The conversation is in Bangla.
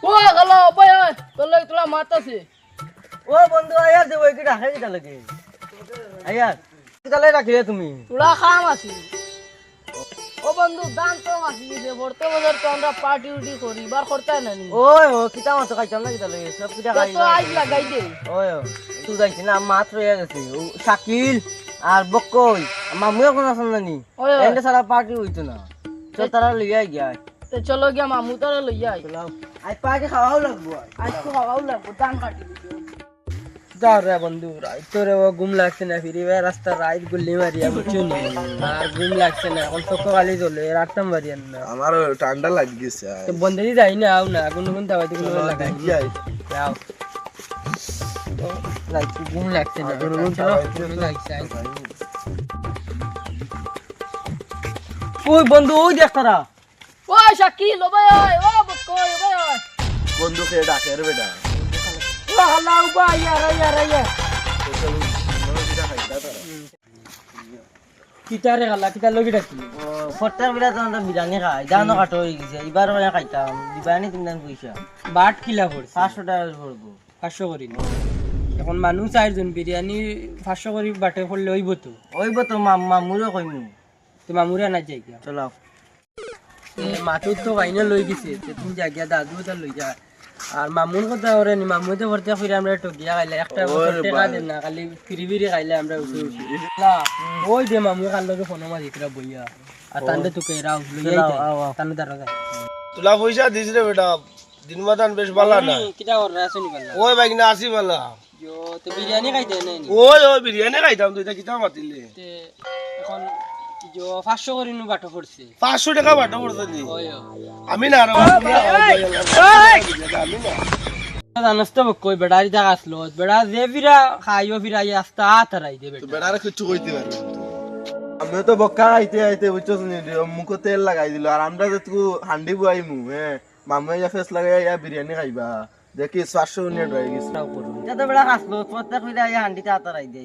ও হ্যালো ভাই তোর লাগি তোলা মাত আছে ও বন্ধু আয়ার দেব কি রাখে কিটা লাগে আয়ার কিটা লাগে রাখিলে তুমি তোলা খাম আছে ও বন্ধু দান তো মাসি দিছে ভরতে বছর তো আমরা পার্টি উটি করি বার করতে না নি ওই ও কিটা মত খাইছাম না কিটা লাগে সব কিটা খাই তো আজ লাগাই দে ওই তুই যাইছিস না মাত্র হয়ে গেছে ও শাকিল আর বকই মামুও কোন আছেন নানি ওই এন্ড সারা পার্টি হইতো না তো তারা লইয়া গিয়া তো চলো গিয়া মামু তারা লই যাই চলাও আই পার্টি খাওয়াও লাগবো আজ তো খাওয়াও লাগবো দান কাটি দিতে যাও রে বন্ধু তোরে ও ঘুম লাগছে না ফিরি রাস্তা রাইট গুল্লি মারিয়া বুঝছো না আর ঘুম লাগছে না এখন চোখ খালি চলে রাখতাম মারিয়ান না আমার ঠান্ডা লাগি গেছে তো বন্ধেরই যাই না আও না কোন কোন দাবাইতে কোন লাগাই যাও লাইক ঘুম লাগছে না কোন কোন চলো লাগছে ওই বন্ধু ওই দেখ তারা ও শাকিল ও ভাই ও বকই ও ভাই বন্ধু খেয়ে ডাকে রে বেটা ও হালাও ভাই ইয়ার কিতারে গালা কিতার লগি ডাকি ফটার বিলা তো আমরা বিরিয়ানি খাই জানো কাটো হই গেছে এবার মানে খাইতাম বিরিয়ানি তিনদান পয়সা বাট কিলা পড়ছে 500 টাকা পড়বো 500 করি এখন মানুষ চারজন বিরিয়ানি 500 করি বাটে পড়লে হইব তো মামুরে কইমু তো মামুরে না যাই কি চলো মাতুর তো বাইনা লই গেছে তুমি জায়গা দাদু তা লই যা আর মামুর কথা ওরে নি মামু তো ভর্তি ফিরে আমরা টকিয়া খাইলে একটা টাকা দেন না খালি ফিরি ফিরি খাইলে আমরা উঠে উঠি না ওই যে মামু কাল লগে ফোন মা দিতরা বইয়া আর তান্ডে তো কেরাও লই যাইতে তান্ডে দাঁড়া যায় তুলা পয়সা দিস রে বেটা দিন মাদান বেশ বালা না কিটা ওর রাসনি বালা ওই বাইক না আসি বালা জো তো বিরিয়ানি খাইতে নাই নি ওই বিরিয়ানি খাইতাম তুই কিতা মাতিলে তে এখন জো 500 করি নু বাটো পড়ছে 500 টাকা বাটা পড়ছে নি ওই আমি না আমি না জানস তো কই বেড়ারি জায়গা আসলো বেড়া যে ফিরা খাইও ফিরাই আস্তা তারাই দে বেটা বেটারে কিছু কইতে পারবে আমিও তো বক্কা আইতে আইতে বুঝছস নি মুখে তেল লাগাই দিল আর আমরা যে তুই হান্ডি বুয়াইমু হ্যাঁ মামা ইয়া ফেস লাগাই ইয়া বিরিয়ানি খাইবা দেখি 500 মিনিট হয়ে গেছে এটা তো বেড়া আসলো প্রত্যেক ফিরা হান্ডিতে তারাই দে